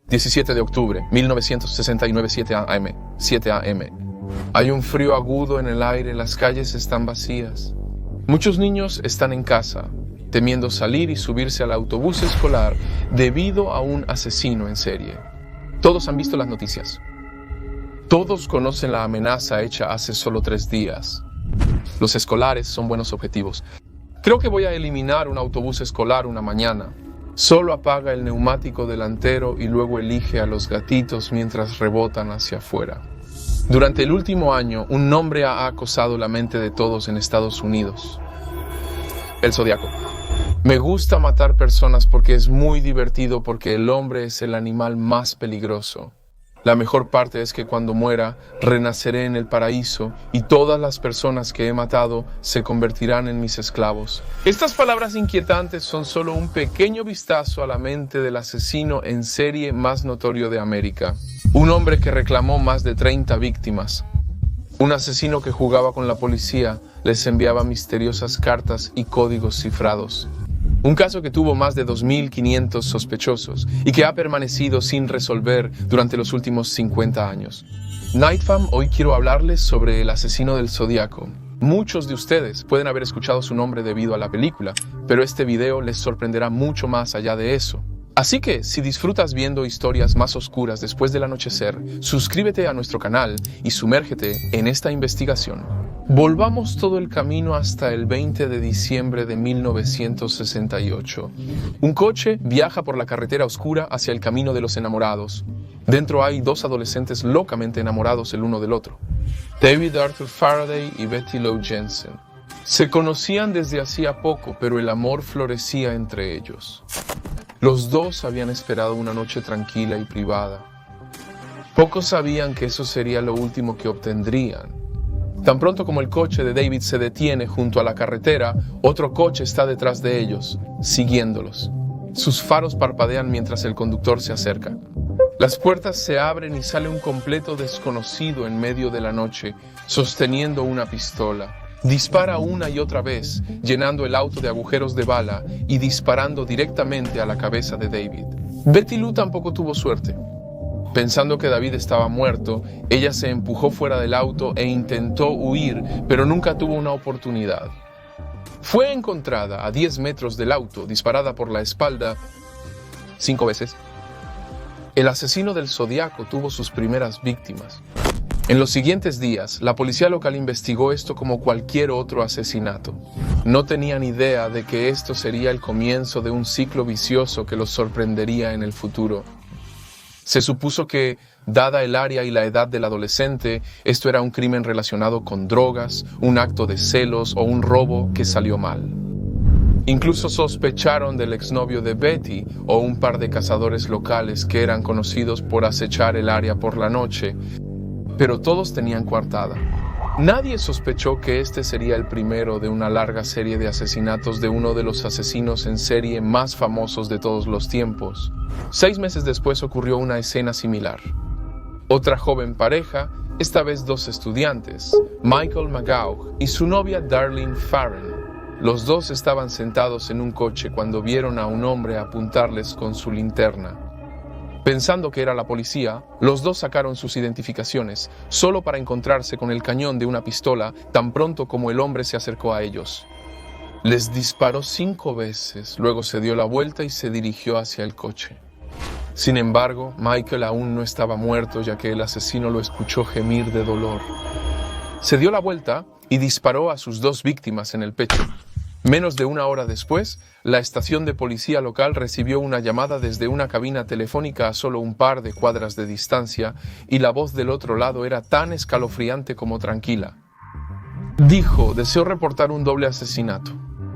17 de octubre, 1969, 7 a.m. Hay un frío agudo en el aire, las calles están vacías. Muchos niños están en casa, temiendo salir y subirse al autobús escolar debido a un asesino en serie. Todos han visto las noticias. Todos conocen la amenaza hecha hace solo 3 días. Los escolares son buenos objetivos. Creo que voy a eliminar un autobús escolar una mañana. Solo apaga el neumático delantero y luego elige a los gatitos mientras rebotan hacia afuera. Durante el último año, un nombre ha acosado la mente de todos en Estados Unidos. El Zodiaco. Me gusta matar personas porque es muy divertido, porque el hombre es el animal más peligroso. La mejor parte es que cuando muera, renaceré en el paraíso y todas las personas que he matado se convertirán en mis esclavos. Estas palabras inquietantes son solo un pequeño vistazo a la mente del asesino en serie más notorio de América. Un hombre que reclamó más de 30 víctimas. Un asesino que jugaba con la policía, les enviaba misteriosas cartas y códigos cifrados. Un caso que tuvo más de 2.500 sospechosos y que ha permanecido sin resolver durante los últimos 50 años. Nightfam, hoy quiero hablarles sobre el asesino del Zodiaco. Muchos de ustedes pueden haber escuchado su nombre debido a la película, pero este video les sorprenderá mucho más allá de eso. Así que, si disfrutas viendo historias más oscuras después del anochecer, suscríbete a nuestro canal y sumérgete en esta investigación. Volvamos todo el camino hasta el 20 de diciembre de 1968. Un coche viaja por la carretera oscura hacia el Camino de los Enamorados. Dentro hay 2 adolescentes locamente enamorados el uno del otro. David Arthur Faraday y Betty Lou Jensen. Se conocían desde hacía poco, pero el amor florecía entre ellos. Los dos habían esperado una noche tranquila y privada. Pocos sabían que eso sería lo último que obtendrían. Tan pronto como el coche de David se detiene junto a la carretera, otro coche está detrás de ellos, siguiéndolos. Sus faros parpadean mientras el conductor se acerca. Las puertas se abren y sale un completo desconocido en medio de la noche, sosteniendo una pistola. Dispara una y otra vez, llenando el auto de agujeros de bala y disparando directamente a la cabeza de David. Betty Lou tampoco tuvo suerte. Pensando que David estaba muerto, ella se empujó fuera del auto e intentó huir, pero nunca tuvo una oportunidad. Fue encontrada a 10 metros del auto, disparada por la espalda 5 veces. El asesino del Zodiaco tuvo sus primeras víctimas. En los siguientes días, la policía local investigó esto como cualquier otro asesinato. No tenían idea de que esto sería el comienzo de un ciclo vicioso que los sorprendería en el futuro. Se supuso que, dada el área y la edad del adolescente, esto era un crimen relacionado con drogas, un acto de celos o un robo que salió mal. Incluso sospecharon del exnovio de Betty o un par de cazadores locales que eran conocidos por acechar el área por la noche, pero todos tenían coartada. Nadie sospechó que este sería el primero de una larga serie de asesinatos de uno de los asesinos en serie más famosos de todos los tiempos. 6 meses después ocurrió una escena similar. Otra joven pareja, esta vez 2 estudiantes, Michael McGough y su novia Darlene Farren. Los dos estaban sentados en un coche cuando vieron a un hombre apuntarles con su linterna. Pensando que era la policía, los dos sacaron sus identificaciones, solo para encontrarse con el cañón de una pistola tan pronto como el hombre se acercó a ellos. Les disparó 5 veces, luego se dio la vuelta y se dirigió hacia el coche. Sin embargo, Michael aún no estaba muerto, ya que el asesino lo escuchó gemir de dolor. Se dio la vuelta y disparó a sus 2 víctimas en el pecho. Menos de 1 hora después, la estación de policía local recibió una llamada desde una cabina telefónica a solo un par de cuadras de distancia y la voz del otro lado era tan escalofriante como tranquila. Dijo: deseo reportar un doble asesinato.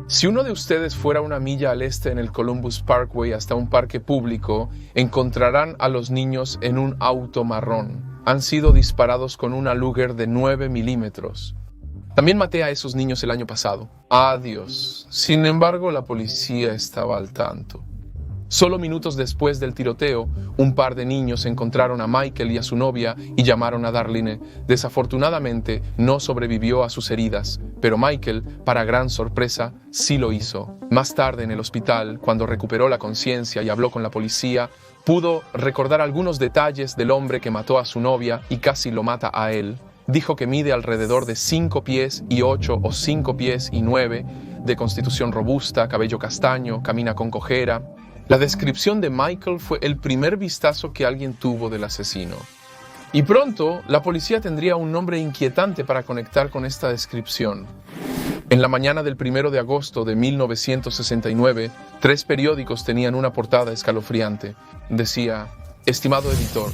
Si uno de ustedes fuera 1 milla al este en el Columbus Parkway hasta un parque público, encontrarán a los niños en un auto marrón. Han sido disparados con una Luger de 9 milímetros. También maté a esos niños el año pasado. Adiós. Sin embargo, la policía estaba al tanto. Solo minutos después del tiroteo, un par de niños encontraron a Michael y a su novia y llamaron a Darlene. Desafortunadamente, no sobrevivió a sus heridas, pero Michael, para gran sorpresa, sí lo hizo. Más tarde en el hospital, cuando recuperó la conciencia y habló con la policía, Pudo recordar algunos detalles del hombre que mató a su novia y casi lo mata a él. Dijo que mide alrededor de 5 pies y 8 o 5 pies y 9, de constitución robusta, cabello castaño, camina con cojera. La descripción de Michael fue el primer vistazo que alguien tuvo del asesino. Y pronto, la policía tendría un nombre inquietante para conectar con esta descripción. En la mañana del 1 de agosto de 1969, 3 periódicos tenían una portada escalofriante. Decía: estimado editor,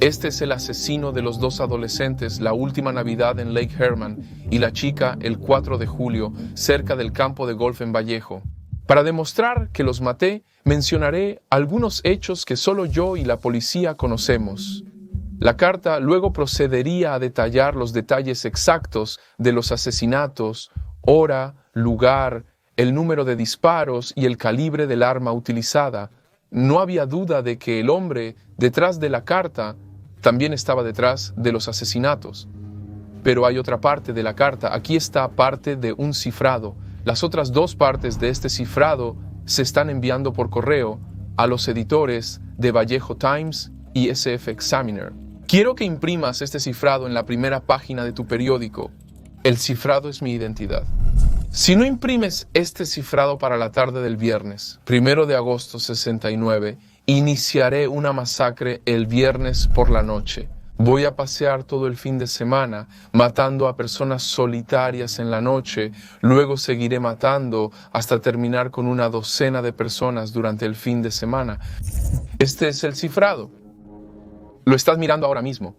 este es el asesino de los 2 adolescentes la última Navidad en Lake Herman y la chica el 4 de julio cerca del campo de golf en Vallejo. Para demostrar que los maté, mencionaré algunos hechos que solo yo y la policía conocemos. La carta luego procedería a detallar los detalles exactos de los asesinatos, hora, lugar, el número de disparos y el calibre del arma utilizada. No había duda de que el hombre detrás de la carta también estaba detrás de los asesinatos. Pero hay otra parte de la carta. Aquí está parte de un cifrado. Las otras 2 partes de este cifrado se están enviando por correo a los editores de Vallejo Times y SF Examiner. Quiero que imprimas este cifrado en la primera página de tu periódico. El cifrado es mi identidad. Si no imprimes este cifrado para la tarde del viernes, 1 de agosto 69, iniciaré una masacre el viernes por la noche. Voy a pasear todo el fin de semana, matando a personas solitarias en la noche. Luego seguiré matando hasta terminar con una docena de personas durante el fin de semana. Este es el cifrado. Lo estás mirando ahora mismo.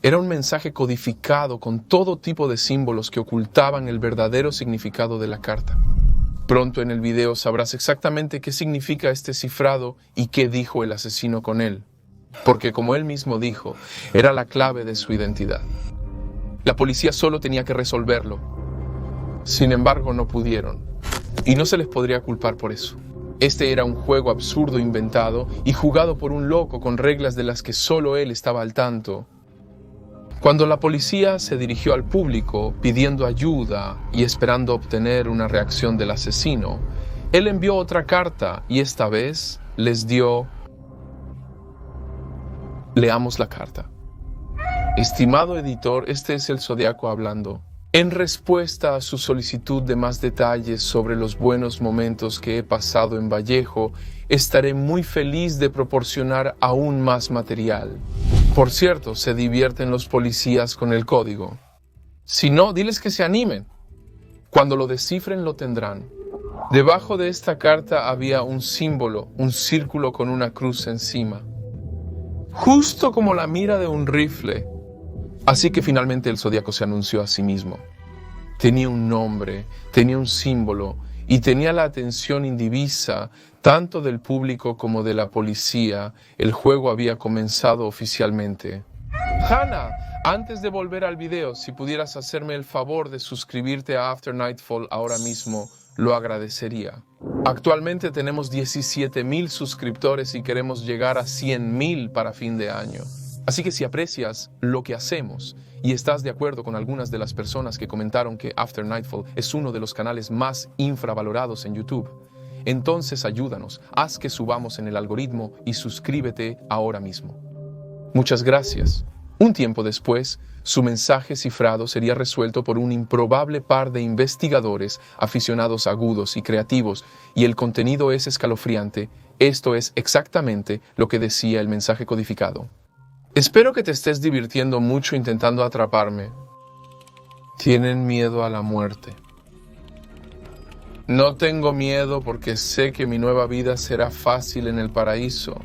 Era un mensaje codificado con todo tipo de símbolos que ocultaban el verdadero significado de la carta. Pronto en el video sabrás exactamente qué significa este cifrado y qué dijo el asesino con él. Porque como él mismo dijo, era la clave de su identidad. La policía solo tenía que resolverlo. Sin embargo, no pudieron. Y no se les podría culpar por eso. Este era un juego absurdo inventado y jugado por un loco con reglas de las que solo él estaba al tanto. Cuando la policía se dirigió al público pidiendo ayuda y esperando obtener una reacción del asesino, él envió otra carta y esta vez les dio: leamos la carta. Estimado editor, este es el Zodiaco hablando. En respuesta a su solicitud de más detalles sobre los buenos momentos que he pasado en Vallejo, estaré muy feliz de proporcionar aún más material. Por cierto, se divierten los policías con el código. Si no, diles que se animen. Cuando lo descifren lo tendrán. Debajo de esta carta había un símbolo, un círculo con una cruz encima. Justo como la mira de un rifle. Así que finalmente el Zodiaco se anunció a sí mismo. Tenía un nombre, tenía un símbolo y tenía la atención indivisa tanto del público como de la policía. El juego había comenzado oficialmente. Hannah, antes de volver al video, si pudieras hacerme el favor de suscribirte a After Nightfall ahora mismo, lo agradecería. Actualmente tenemos 17,000 suscriptores y queremos llegar a 100,000 para fin de año. Así que si aprecias lo que hacemos y estás de acuerdo con algunas de las personas que comentaron que After Nightfall es uno de los canales más infravalorados en YouTube, entonces ayúdanos, haz que subamos en el algoritmo y suscríbete ahora mismo. Muchas gracias. Un tiempo después, su mensaje cifrado sería resuelto por un improbable par de investigadores aficionados agudos y creativos, y el contenido es escalofriante. Esto es exactamente lo que decía el mensaje codificado. Espero que te estés divirtiendo mucho intentando atraparme. Tienen miedo a la muerte. No tengo miedo porque sé que mi nueva vida será fácil en el paraíso.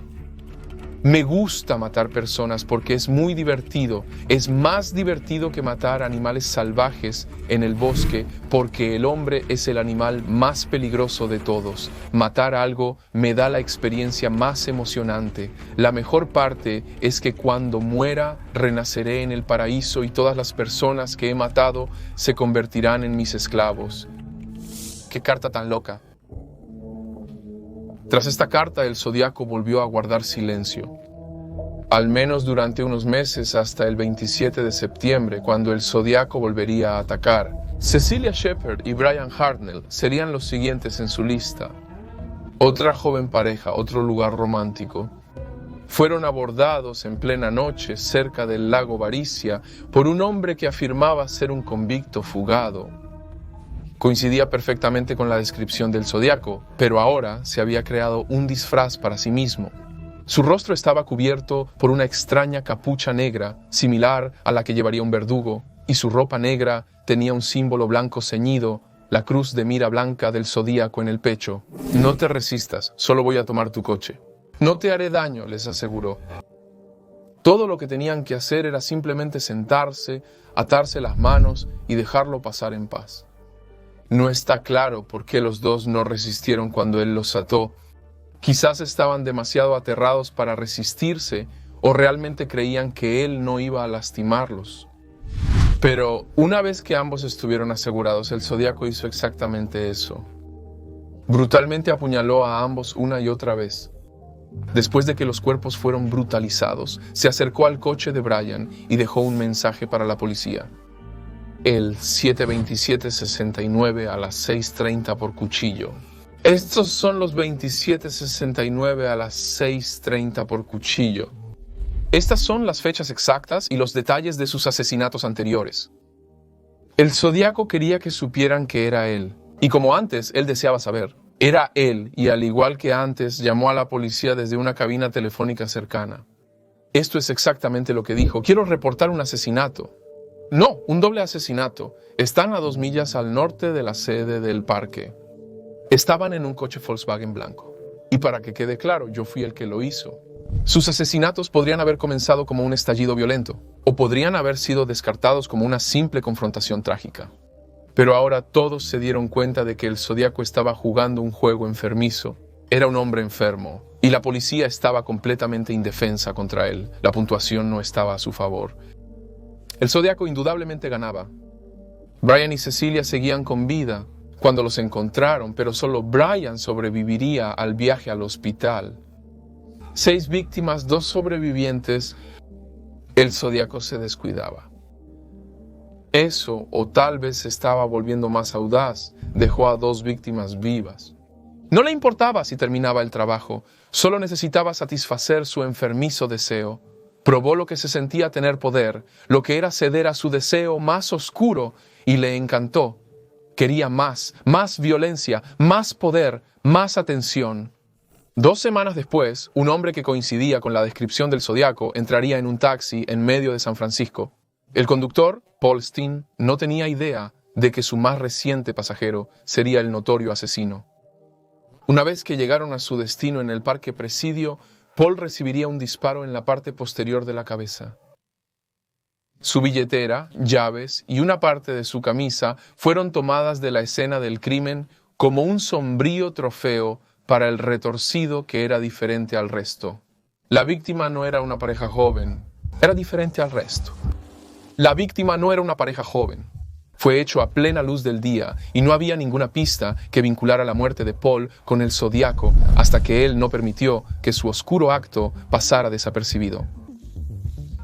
Me gusta matar personas porque es muy divertido. Es más divertido que matar animales salvajes en el bosque porque el hombre es el animal más peligroso de todos. Matar algo me da la experiencia más emocionante. La mejor parte es que cuando muera renaceré en el paraíso y todas las personas que he matado se convertirán en mis esclavos. ¡Qué carta tan loca! Tras esta carta, el Zodiaco volvió a guardar silencio. Al menos durante unos meses hasta el 27 de septiembre, cuando el Zodiaco volvería a atacar. Cecilia Shepard y Brian Hartnell serían los siguientes en su lista. Otra joven pareja, otro lugar romántico. Fueron abordados en plena noche cerca del lago Varicia por un hombre que afirmaba ser un convicto fugado. Coincidía perfectamente con la descripción del zodiaco, pero ahora se había creado un disfraz para sí mismo. Su rostro estaba cubierto por una extraña capucha negra, similar a la que llevaría un verdugo, y su ropa negra tenía un símbolo blanco ceñido, la cruz de mira blanca del zodíaco en el pecho. No te resistas, solo voy a tomar tu coche. No te haré daño, les aseguró. Todo lo que tenían que hacer era simplemente sentarse, atarse las manos y dejarlo pasar en paz. No está claro por qué los dos no resistieron cuando él los ató. Quizás estaban demasiado aterrados para resistirse o realmente creían que él no iba a lastimarlos. Pero una vez que ambos estuvieron asegurados, el zodiaco hizo exactamente eso. Brutalmente apuñaló a ambos una y otra vez. Después de que los cuerpos fueron brutalizados, se acercó al coche de Brian y dejó un mensaje para la policía. El 72769 a las 6:30 por cuchillo. Estos son los 2769 a las 6:30 por cuchillo. Estas son las fechas exactas y los detalles de sus asesinatos anteriores. El zodiaco quería que supieran que era él, y como antes, él deseaba saber. Era él, y al igual que antes, llamó a la policía desde una cabina telefónica cercana. Esto es exactamente lo que dijo. Quiero reportar un asesinato. No, un doble asesinato. Están a 2 millas al norte de la sede del parque. Estaban en un coche Volkswagen blanco. Y para que quede claro, yo fui el que lo hizo. Sus asesinatos podrían haber comenzado como un estallido violento, o podrían haber sido descartados como una simple confrontación trágica. Pero ahora todos se dieron cuenta de que el zodiaco estaba jugando un juego enfermizo. Era un hombre enfermo, y la policía estaba completamente indefensa contra él. La puntuación no estaba a su favor. El zodiaco indudablemente ganaba. Brian y Cecilia seguían con vida cuando los encontraron, pero solo Brian sobreviviría al viaje al hospital. 6 víctimas, 2 sobrevivientes. El zodiaco se descuidaba. Eso, o tal vez se estaba volviendo más audaz, dejó a 2 víctimas vivas. No le importaba si terminaba el trabajo, solo necesitaba satisfacer su enfermizo deseo. Probó lo que se sentía tener poder, lo que era ceder a su deseo más oscuro, y le encantó. Quería más violencia, más poder, más atención. 2 semanas después, un hombre que coincidía con la descripción del zodiaco entraría en un taxi en medio de San Francisco. El conductor, Paul Steen, no tenía idea de que su más reciente pasajero sería el notorio asesino. Una vez que llegaron a su destino en el Parque Presidio, Paul recibiría un disparo en la parte posterior de la cabeza. Su billetera, llaves y una parte de su camisa fueron tomadas de la escena del crimen como un sombrío trofeo para el retorcido que era diferente al resto. La víctima no era una pareja joven, era diferente al resto. La víctima no era una pareja joven. Fue hecho a plena luz del día y no había ninguna pista que vinculara la muerte de Paul con el zodiaco hasta que él no permitió que su oscuro acto pasara desapercibido.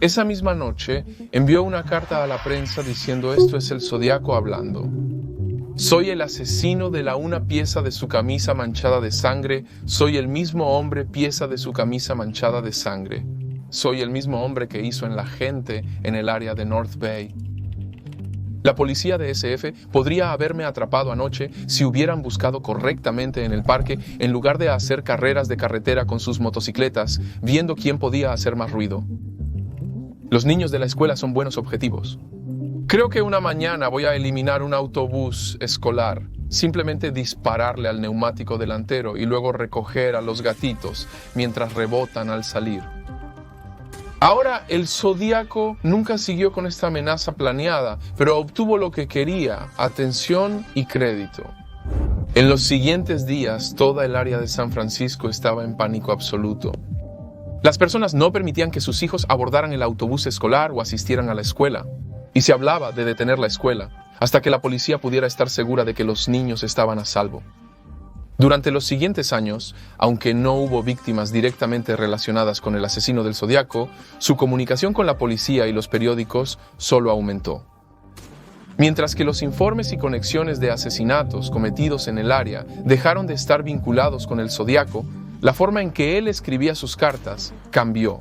Esa misma noche envió una carta a la prensa diciendo: esto es el zodiaco hablando. Soy el asesino de la una pieza de su camisa manchada de sangre, soy el mismo hombre pieza de su camisa manchada de sangre. Soy el mismo hombre que hizo en la gente en el área de North Bay. La policía de SF podría haberme atrapado anoche si hubieran buscado correctamente en el parque en lugar de hacer carreras de carretera con sus motocicletas, viendo quién podía hacer más ruido. Los niños de la escuela son buenos objetivos. Creo que una mañana voy a eliminar un autobús escolar, simplemente dispararle al neumático delantero y luego recoger a los gatitos mientras rebotan al salir. Ahora, el zodiaco nunca siguió con esta amenaza planeada, pero obtuvo lo que quería: atención y crédito. En los siguientes días, toda el área de San Francisco estaba en pánico absoluto. Las personas no permitían que sus hijos abordaran el autobús escolar o asistieran a la escuela, y se hablaba de detener la escuela hasta que la policía pudiera estar segura de que los niños estaban a salvo. Durante los siguientes años, aunque no hubo víctimas directamente relacionadas con el asesino del zodiaco, su comunicación con la policía y los periódicos solo aumentó. Mientras que los informes y conexiones de asesinatos cometidos en el área dejaron de estar vinculados con el zodiaco, la forma en que él escribía sus cartas cambió.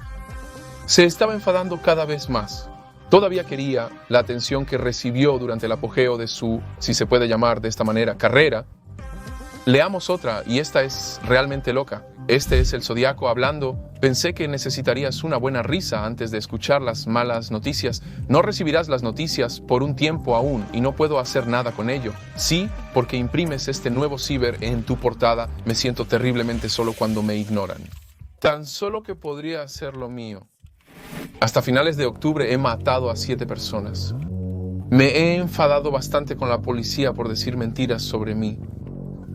Se estaba enfadando cada vez más. Todavía quería la atención que recibió durante el apogeo de su, si se puede llamar de esta manera, carrera. Leamos otra, y esta es realmente loca. Este es el zodiaco hablando. Pensé que necesitarías una buena risa antes de escuchar las malas noticias. No recibirás las noticias por un tiempo aún y no puedo hacer nada con ello. Sí, porque imprimes este nuevo ciber en tu portada. Me siento terriblemente solo cuando me ignoran. Tan solo que podría hacer lo mío. Hasta finales de octubre he matado a 7 personas. Me he enfadado bastante con la policía por decir mentiras sobre mí.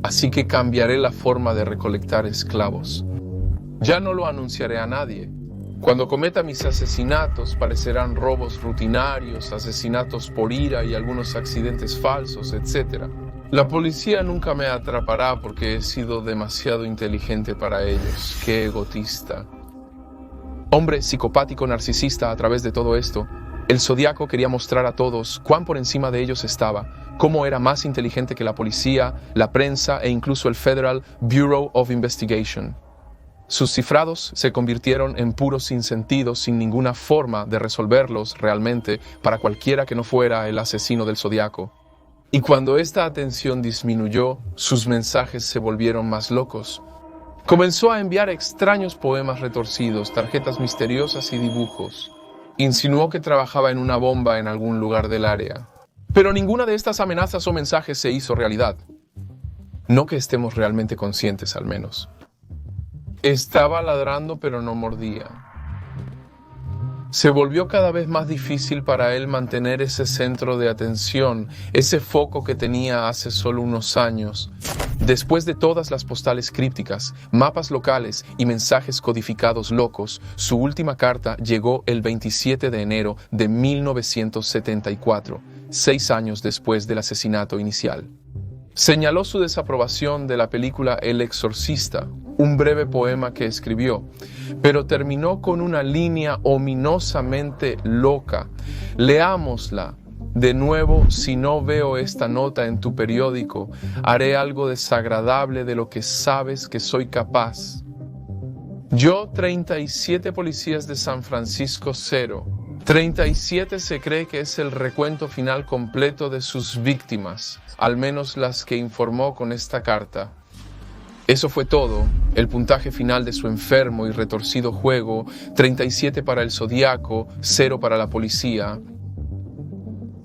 Así que cambiaré la forma de recolectar esclavos. Ya no lo anunciaré a nadie. Cuando cometa mis asesinatos, parecerán robos rutinarios, asesinatos por ira y algunos accidentes falsos, etc. La policía nunca me atrapará porque he sido demasiado inteligente para ellos. ¡Qué egotista! Hombre psicopático narcisista a través de todo esto, el zodiaco quería mostrar a todos cuán por encima de ellos estaba, cómo era más inteligente que la policía, la prensa e incluso el Federal Bureau of Investigation. Sus cifrados se convirtieron en puros sinsentidos sin ninguna forma de resolverlos realmente para cualquiera que no fuera el asesino del zodiaco. Y cuando esta atención disminuyó, sus mensajes se volvieron más locos. Comenzó a enviar extraños poemas retorcidos, tarjetas misteriosas y dibujos. Insinuó que trabajaba en una bomba en algún lugar del área. Pero ninguna de estas amenazas o mensajes se hizo realidad. No que estemos realmente conscientes, al menos. Estaba ladrando, pero no mordía. Se volvió cada vez más difícil para él mantener ese centro de atención, ese foco que tenía hace solo unos años. Después de todas las postales crípticas, mapas locales y mensajes codificados locos, su última carta llegó el 27 de enero de 1974, 6 años después del asesinato inicial. Señaló su desaprobación de la película El Exorcista, un breve poema que escribió, pero terminó con una línea ominosamente loca. Leámosla. De nuevo, si no veo esta nota en tu periódico, haré algo desagradable de lo que sabes que soy capaz. Yo, 37 policías de San Francisco, 0. 37 se cree que es el recuento final completo de sus víctimas, al menos las que informó con esta carta. Eso fue todo, el puntaje final de su enfermo y retorcido juego, 37 para el zodiaco, 0 para la policía.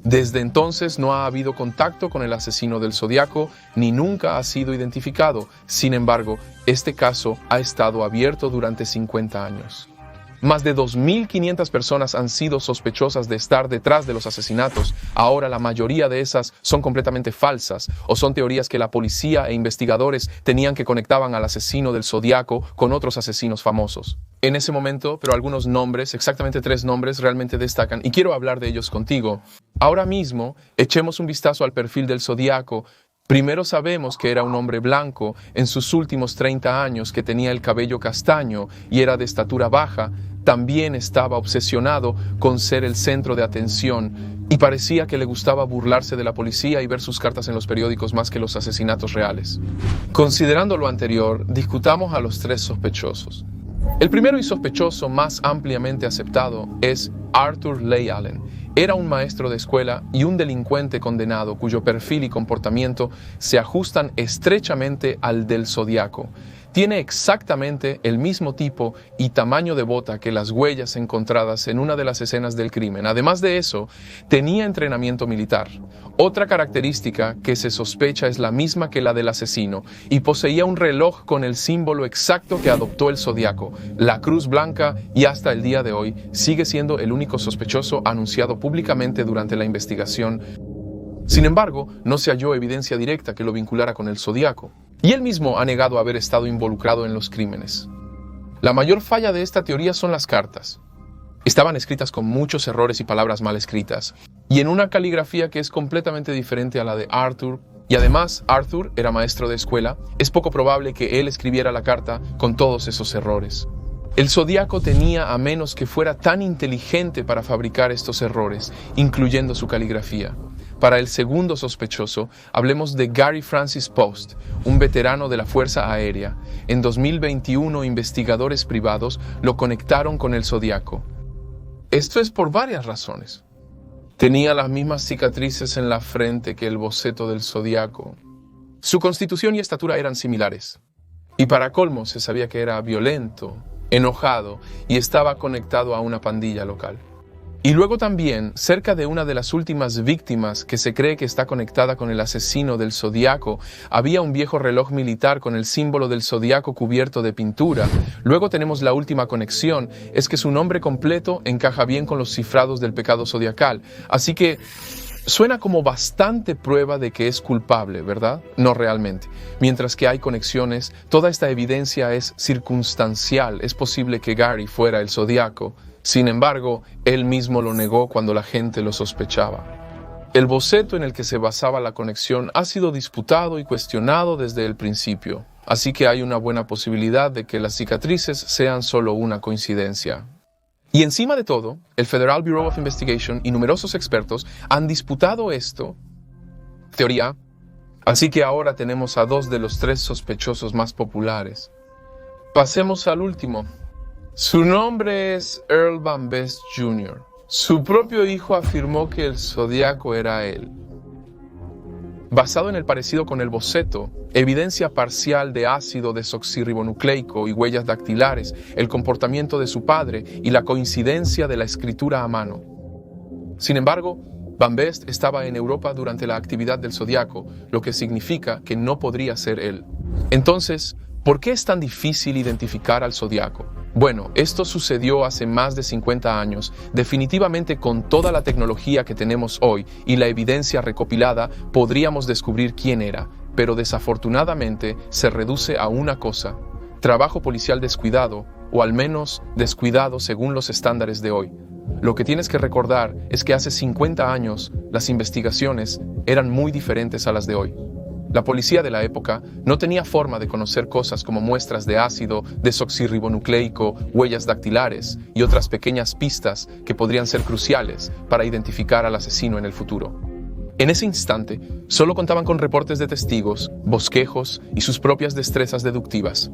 Desde entonces no ha habido contacto con el asesino del zodiaco, ni nunca ha sido identificado. Sin embargo, este caso ha estado abierto durante 50 años. Más de 2.500 personas han sido sospechosas de estar detrás de los asesinatos. Ahora la mayoría de esas son completamente falsas o son teorías que la policía e investigadores tenían que conectaban al asesino del zodiaco con otros asesinos famosos. En ese momento, pero algunos nombres, exactamente 3 nombres, realmente destacan y quiero hablar de ellos contigo. Ahora mismo, echemos un vistazo al perfil del zodiaco. Primero sabemos que era un hombre blanco en sus últimos 30 años que tenía el cabello castaño y era de estatura baja. También estaba obsesionado con ser el centro de atención y parecía que le gustaba burlarse de la policía y ver sus cartas en los periódicos más que los asesinatos reales. Considerando lo anterior, discutamos a los 3 sospechosos. El primero y sospechoso más ampliamente aceptado es Arthur Leigh Allen. Era un maestro de escuela y un delincuente condenado cuyo perfil y comportamiento se ajustan estrechamente al del zodiaco. Tiene exactamente el mismo tipo y tamaño de bota que las huellas encontradas en una de las escenas del crimen. Además de eso, tenía entrenamiento militar. Otra característica que se sospecha es la misma que la del asesino y poseía un reloj con el símbolo exacto que adoptó el zodiaco, la cruz blanca, y hasta el día de hoy sigue siendo el único sospechoso anunciado públicamente durante la investigación. Sin embargo, no se halló evidencia directa que lo vinculara con el zodiaco. Y él mismo ha negado haber estado involucrado en los crímenes. La mayor falla de esta teoría son las cartas. Estaban escritas con muchos errores y palabras mal escritas, y en una caligrafía que es completamente diferente a la de Arthur. Y además, Arthur era maestro de escuela. Es poco probable que él escribiera la carta con todos esos errores. El zodiaco tenía a menos que fuera tan inteligente para fabricar estos errores, incluyendo su caligrafía. Para el segundo sospechoso, hablemos de Gary Francis Post, un veterano de la Fuerza Aérea. En 2021, investigadores privados lo conectaron con el Zodiaco. Esto es por varias razones. Tenía las mismas cicatrices en la frente que el boceto del Zodiaco. Su constitución y estatura eran similares. Y para colmo, se sabía que era violento, enojado y estaba conectado a una pandilla local. Y luego también, cerca de una de las últimas víctimas que se cree que está conectada con el asesino del Zodiaco, había un viejo reloj militar con el símbolo del Zodiaco cubierto de pintura. Luego tenemos la última conexión, es que su nombre completo encaja bien con los cifrados del pecado zodiacal. Así que suena como bastante prueba de que es culpable, ¿verdad? No realmente. Mientras que hay conexiones, toda esta evidencia es circunstancial. Es posible que Gary fuera el Zodiaco. Sin embargo, él mismo lo negó cuando la gente lo sospechaba. El boceto en el que se basaba la conexión ha sido disputado y cuestionado desde el principio, así que hay una buena posibilidad de que las cicatrices sean solo una coincidencia. Y encima de todo, el Federal Bureau of Investigation y numerosos expertos han disputado esto, teoría, así que ahora tenemos a 2 de los 3 sospechosos más populares. Pasemos al último. Su nombre es Earl Van Best Jr. Su propio hijo afirmó que el Zodiaco era él. Basado en el parecido con el boceto, evidencia parcial de ácido desoxirribonucleico y huellas dactilares, el comportamiento de su padre y la coincidencia de la escritura a mano. Sin embargo, Van Best estaba en Europa durante la actividad del Zodiaco, lo que significa que no podría ser él. Entonces, ¿por qué es tan difícil identificar al Zodiaco? Bueno, esto sucedió hace más de 50 años. Definitivamente con toda la tecnología que tenemos hoy y la evidencia recopilada, podríamos descubrir quién era, pero desafortunadamente se reduce a una cosa: trabajo policial descuidado, o al menos descuidado según los estándares de hoy. Lo que tienes que recordar es que hace 50 años las investigaciones eran muy diferentes a las de hoy. La policía de la época no tenía forma de conocer cosas como muestras de ácido desoxirribonucleico, huellas dactilares y otras pequeñas pistas que podrían ser cruciales para identificar al asesino en el futuro. En ese instante, solo contaban con reportes de testigos, bosquejos y sus propias destrezas deductivas.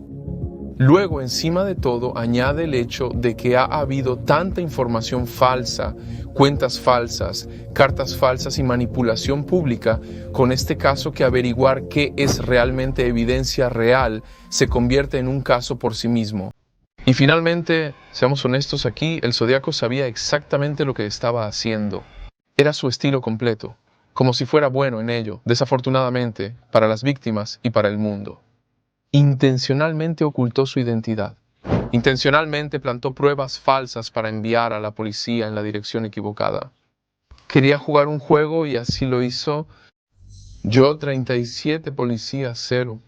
Luego, encima de todo, añade el hecho de que ha habido tanta información falsa, cuentas falsas, cartas falsas y manipulación pública con este caso que averiguar qué es realmente evidencia real se convierte en un caso por sí mismo. Y finalmente, seamos honestos aquí, el Zodiaco sabía exactamente lo que estaba haciendo. Era su estilo completo, como si fuera bueno en ello, desafortunadamente, para las víctimas y para el mundo. Intencionalmente ocultó su identidad. Intencionalmente plantó pruebas falsas para enviar a la policía en la dirección equivocada. Quería jugar un juego y así lo hizo. Yo 37, policía 0.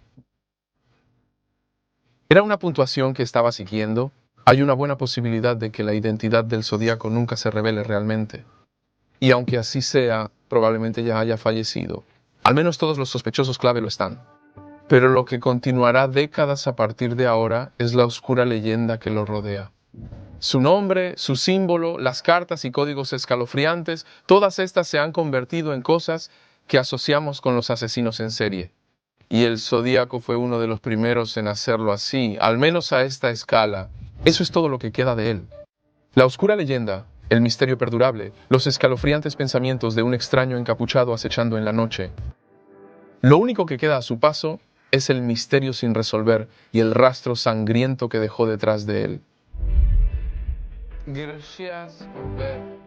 Era una puntuación que estaba siguiendo. Hay una buena posibilidad de que la identidad del Zodiaco nunca se revele realmente. Y aunque así sea, probablemente ya haya fallecido. Al menos todos los sospechosos clave lo están. Pero lo que continuará décadas a partir de ahora es la oscura leyenda que lo rodea. Su nombre, su símbolo, las cartas y códigos escalofriantes, todas estas se han convertido en cosas que asociamos con los asesinos en serie. Y el Zodiaco fue uno de los primeros en hacerlo así, al menos a esta escala. Eso es todo lo que queda de él. La oscura leyenda, el misterio perdurable, los escalofriantes pensamientos de un extraño encapuchado acechando en la noche. Lo único que queda a su paso es el misterio sin resolver y el rastro sangriento que dejó detrás de él. Gracias por ver.